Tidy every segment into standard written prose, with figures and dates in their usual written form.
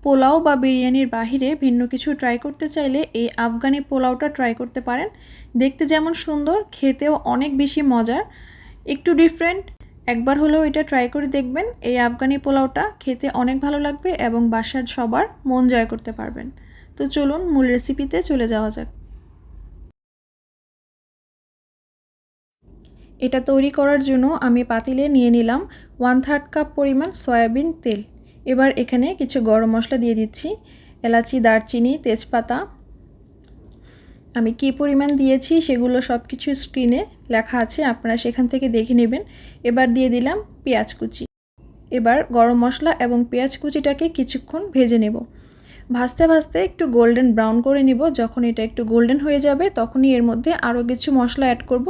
পোলাও বা বিরিয়ানির বাহিরে ভিন্ন কিছু ট্রাই করতে চাইলে এই আফগানি পোলাওটা ট্রাই করতে পারেন। দেখতে যেমন সুন্দর, খেতেও অনেক বেশি মজার, একটু ডিফারেন্ট। একবার হলেও এটা ট্রাই করে দেখবেন। এই আফগানি পোলাওটা খেতে অনেক ভালো লাগবে এবং বাসার সবার মন জয় করতে পারবেন। তো চলুন মূল রেসিপিতে চলে যাওয়া যাক। এটা তৈরি করার জন্য আমি পাতিলে নিয়ে নিলাম 1/3 কাপ পরিমাণ সয়াবিন তেল। এবার এখানে কিছু গরম মশলা দিয়ে দিচ্ছি, এলাচি, দারচিনি, তেজপাতা। আমি কী পরিমাণ দিয়েছি সেগুলো সব কিছু স্ক্রিনে লেখা আছে, আপনারা সেখান থেকে দেখে নেবেন। এবার দিয়ে দিলাম পেঁয়াজ কুচি। এবার গরম মশলা এবং পেঁয়াজ কুচিটাকে কিছুক্ষণ ভেজে নেব। ভাজতে ভাজতে একটু গোল্ডেন ব্রাউন করে নিব। যখন এটা একটু গোল্ডেন হয়ে যাবে তখনই এর মধ্যে আরও কিছু মশলা অ্যাড করব।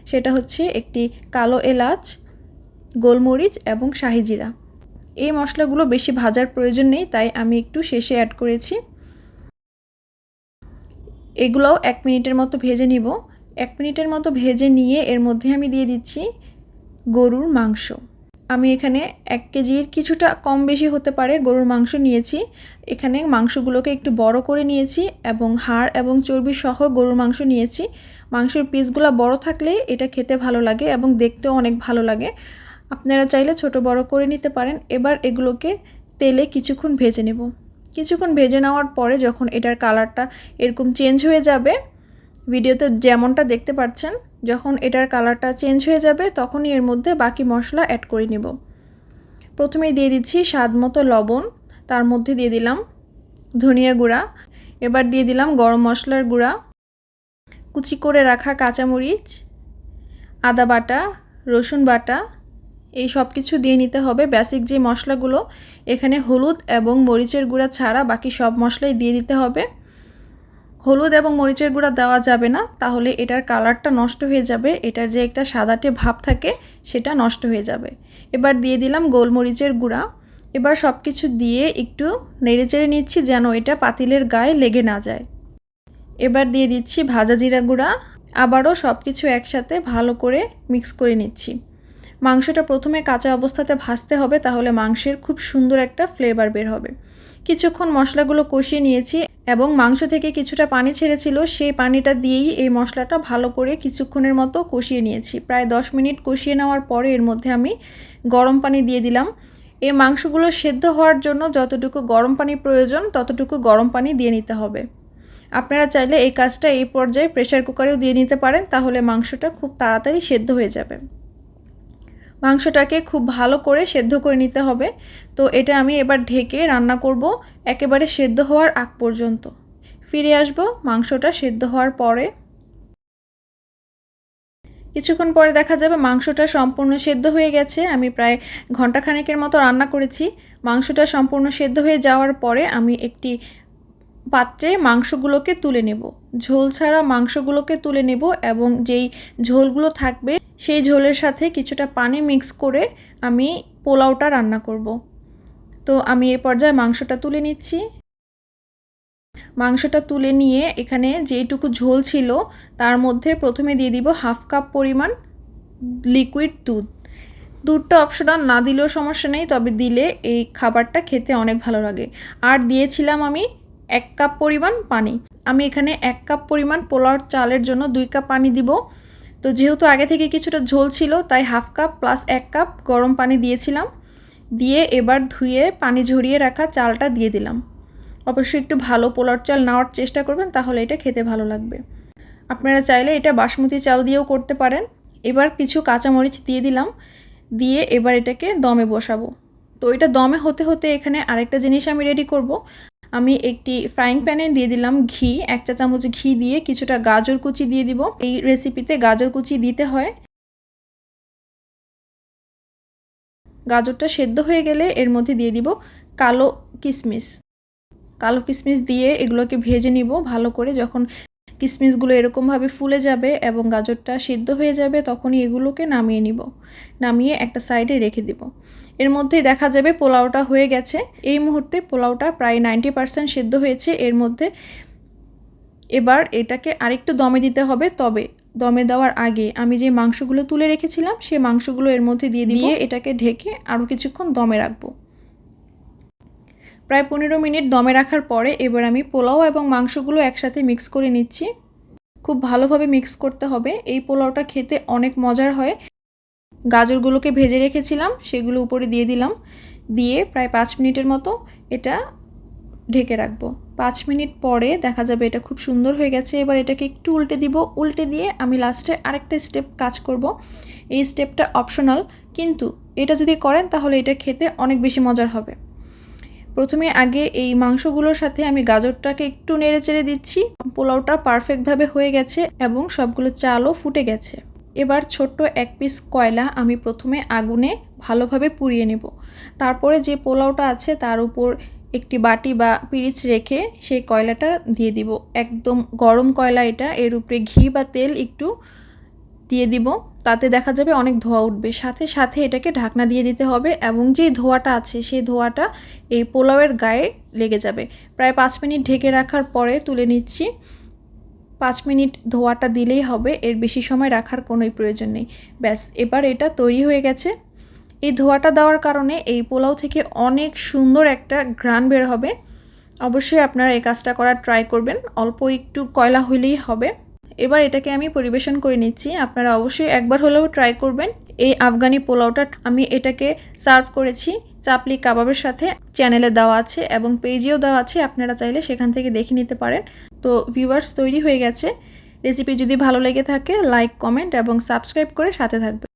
সেটা হচ্ছে একটি কালো এলাচ, গোলমরিচ এবং শাহি জিরা। এই মশলাগুলো বেশি ভাজার প্রয়োজন নেই, তাই আমি একটু শেষে অ্যাড করেছি। এগুলোও 1 মিনিটের মতো ভেজে নিব। 1 মিনিটের মতো ভেজে নিয়ে এর মধ্যে আমি দিয়ে দিচ্ছি গরুর মাংস। আমি এখানে 1 কেজির কিছুটা কম বেশি হতে পারে গরুর মাংস নিয়েছি। এখানে মাংসগুলোকে একটু বড় করে নিয়েছি এবং হাড় এবং চর্বি সহ গরুর মাংস নিয়েছি। মাংসের পিসগুলো বড় থাকলে এটা খেতে ভালো লাগে এবং দেখতেও অনেক ভালো লাগে। আপনারা চাইলে ছোট বড় করে নিতে পারেন। এবার এগুলোকে তেলে কিছুক্ষণ ভেজে নেব। কিছুক্ষণ ভেজে নেওয়ার পরে যখন এটার কালারটা এরকম চেঞ্জ হয়ে যাবে, ভিডিওতে যেমনটা দেখতে পাচ্ছেন, যখন এটার কালারটা চেঞ্জ হয়ে যাবে তখনই এর মধ্যে বাকি মশলা অ্যাড করে নেব। প্রথমেই দিয়ে দিচ্ছি স্বাদ মতো লবণ, তার মধ্যে দিয়ে দিলাম ধনিয়া গুঁড়া, এবার দিয়ে দিলাম গরম মশলার গুঁড়া, কুচি করে রাখা কাঁচামরিচ, আদা বাটা, রসুন বাটা, এই সব কিছু দিয়ে নিতে হবে। বেসিক যে মশলাগুলো, এখানে হলুদ এবং মরিচের গুঁড়া ছাড়া বাকি সব মশলাই দিয়ে দিতে হবে। হলুদ এবং মরিচের গুঁড়া দেওয়া যাবে না, তাহলে এটার কালারটা নষ্ট হয়ে যাবে, এটার যে একটা সাদাটে ভাব থাকে সেটা নষ্ট হয়ে যাবে। এবার দিয়ে দিলাম গোলমরিচের গুঁড়া। এবার সব কিছু দিয়ে একটু নেড়েচেড়ে নিচ্ছি যেন এটা পাতিলের গায়ে লেগে না যায়। এবার দিয়ে দিচ্ছি ভাজা জিরা গুঁড়া। আবারও সব কিছু একসাথে ভালো করে মিক্স করে নিচ্ছি। মাংসটা প্রথমে কাঁচা অবস্থাতে ভাজতে হবে, তাহলে মাংসের খুব সুন্দর একটা ফ্লেভার বের হবে। কিছুক্ষণ মশলাগুলো কষিয়ে নিয়েছি এবং মাংস থেকে কিছুটা পানি ছেড়েছিল, সেই পানিটা দিয়েই এই মশলাটা ভালো করে কিছুক্ষণের মতো কষিয়ে নিয়েছি। প্রায় 10 মিনিট কষিয়ে নেওয়ার পরে এর মধ্যে আমি গরম পানি দিয়ে দিলাম। এই মাংসগুলো সেদ্ধ হওয়ার জন্য যতটুকু গরম পানি প্রয়োজন ততটুকু গরম পানি দিয়ে নিতে হবে। আপনারা চাইলে এই কাজটা এই পর্যায়ে প্রেসার কুকারেও দিয়ে নিতে পারেন, তাহলে মাংসটা খুব তাড়াতাড়ি সেদ্ধ হয়ে যাবে। মাংসটাকে খুব ভালো করে সেদ্ধ করে নিতে হবে। তো এটা আমি এবার ঢেকে রান্না করব একেবারে সেদ্ধ হওয়ার আগ পর্যন্ত। ফিরে আসব মাংসটা সেদ্ধ হওয়ার পরে। কিছুক্ষণ পরে দেখা যাবে মাংসটা সম্পূর্ণ সেদ্ধ হয়ে গেছে। আমি প্রায় ঘন্টাখানেকের মতো রান্না করেছি। মাংসটা সম্পূর্ণ সেদ্ধ হয়ে যাওয়ার পরে আমি একটি পাত্রে মাংসগুলোকে তুলে নেব। ঝোল ছাড়া মাংসগুলোকে তুলে নেব এবং যেই ঝোলগুলো থাকবে সেই ঝোলের সাথে কিছুটা পানি মিক্স করে আমি পোলাওটা রান্না করব। তো আমি এই পর্যায়ে মাংসটা তুলে নিচ্ছি। মাংসটা তুলে নিয়ে এখানে যেইটুকু ঝোল ছিল তার মধ্যে প্রথমে দিয়ে দিব 1/2 কাপ পরিমাণ লিকুইড দুধ। দুধটা অপশনাল, না দিলেও সমস্যা নেই, তবে দিলে এই খাবারটা খেতে অনেক ভালো লাগে। আর দিয়েছিলাম আমি 1 কাপ পরিমাণ পানি। আমি এখানে 1 কাপ পরিমাণ পোলাওর চালের জন্য 2 কাপ পানি দিব। তো যেহেতু আগে থেকে কিছুটা ঝোল ছিল, তাই 1/2 কাপ প্লাস 1 কাপ গরম পানি দিয়েছিলাম। দিয়ে এবার ধুয়ে পানি ঝরিয়ে রাখা চালটা দিয়ে দিলাম। অবশ্যই একটু ভালো পোলাওর চাল নেওয়ার চেষ্টা করবেন, তাহলে এটা খেতে ভালো লাগবে। আপনারা চাইলে এটা বাসমতি চাল দিয়েও করতে পারেন। এবার কিছু কাঁচামরিচ দিয়ে দিলাম, দিয়ে এবার এটাকে দমে বসাবো। তো এটা দমে হতে হতে এখানে আরেকটা জিনিস আমি রেডি করব। আমি একটি ফ্রাইং প্যানে দিয়ে দিলাম ঘি, 1 চা চামচ ঘি দিয়ে কিছুটা গাজর কুচি দিয়ে দিব। এই রেসিপিতে গাজর কুচি দিতে হয়। গাজরটা সেদ্ধ হয়ে গেলে এর মধ্যে দিয়ে দিব কালো কিশমিশ। কালো কিশমিশ দিয়ে এগুলোকে ভেজে নিব ভালো করে। যখন কিশমিশগুলো এরকমভাবে ফুলে যাবে এবং গাজরটা সিদ্ধ হয়ে যাবে তখনই এগুলোকে নামিয়ে নিব। নামিয়ে একটা সাইডে রেখে দিব। এর মধ্যেই দেখা যাবে পোলাওটা হয়ে গেছে। এই মুহূর্তে পোলাওটা প্রায় 90% সিদ্ধ হয়েছে। এর মধ্যে এবার এটাকে আরেকটু দমে দিতে হবে, তবে দমে দেওয়ার আগে আমি যে মাংসগুলো তুলে রেখেছিলাম সেই মাংসগুলো এর মধ্যে দিয়ে এটাকে ঢেকে আরও কিছুক্ষণ দমে রাখবো। প্রায় 15 মিনিট দমে রাখার পরে এবার আমি পোলাও এবং মাংসগুলো একসাথে মিক্স করে নিচ্ছি। খুব ভালোভাবে মিক্স করতে হবে। এই পোলাওটা খেতে অনেক মজার হয়। গাজরগুলোকে ভেজে রেখেছিলাম, সেগুলো উপরে দিয়ে দিলাম, দিয়ে প্রায় 5 মিনিটের মতো এটা ঢেকে রাখবো। 5 মিনিট পরে দেখা যাবে এটা খুব সুন্দর হয়ে গেছে। এবার এটাকে একটু উল্টে দিব। উল্টে দিয়ে আমি লাস্টে আরেকটা স্টেপ কাজ করব। এই স্টেপটা অপশনাল, কিন্তু এটা যদি করেন তাহলে এটা খেতে অনেক বেশি মজার হবে। প্রথমে আগে এই মাংসগুলোর সাথে আমি গাজরটাকে একটু নেড়ে চেড়ে দিচ্ছি। পোলাওটা পারফেক্টভাবে হয়ে গেছে এবং সবগুলো চালও ফুটে গেছে। এবার ছোট্ট এক পিস কয়লা আমি প্রথমে আগুনে ভালোভাবে পুড়িয়ে নেব। তারপরে যে পোলাওটা আছে তার উপর একটি বাটি বা পিরিচ রেখে সেই কয়লাটা দিয়ে দিব। একদম গরম কয়লা এটা, এর উপরে ঘি বা তেল একটু দিয়ে দিব, তাতে দেখা যাবে অনেক ধোঁয়া উঠবে। সাথে সাথে এটাকে ঢাকনা দিয়ে দিতে হবে এবং যে ধোঁয়াটা আছে সেই ধোঁয়াটা এই পোলাওয়ের গায়ে লেগে যাবে। প্রায় 5 মিনিট ঢেকে রাখার পরে তুলে নিচ্ছি। 5 মিনিট ধোঁয়াটা দিলেই হবে, এর বেশি সময় রাখার কোনোই প্রয়োজন নেই। ব্যাস, এবার এটা তৈরি হয়ে গেছে। এই ধোঁয়াটা দেওয়ার কারণে এই পোলাও থেকে অনেক সুন্দর একটা ঘ্রাণ বের হবে। অবশ্যই আপনারা এই কাজটা করার ট্রাই করবেন, অল্প একটু কয়লা হলেই হবে। এবার এটাকে আমি পরিবেশন করে নিচ্ছি। আপনারা অবশ্যই একবার হলেও ট্রাই করবেন এই আফগানি পোলাওটা। আমি এটাকে সার্ভ করেছি চাপলি কাবাবের সাথে। চ্যানেলে দেওয়া আছে এবং পেজেও দেওয়া আছে, আপনারা চাইলে সেখান থেকে দেখে নিতে পারেন। তো ভিউয়ার্স, তৈরি হয়ে গেছে। রেসিপি যদি ভালো লেগে থাকে লাইক, কমেন্ট এবং সাবস্ক্রাইব করে সাথে থাকবেন।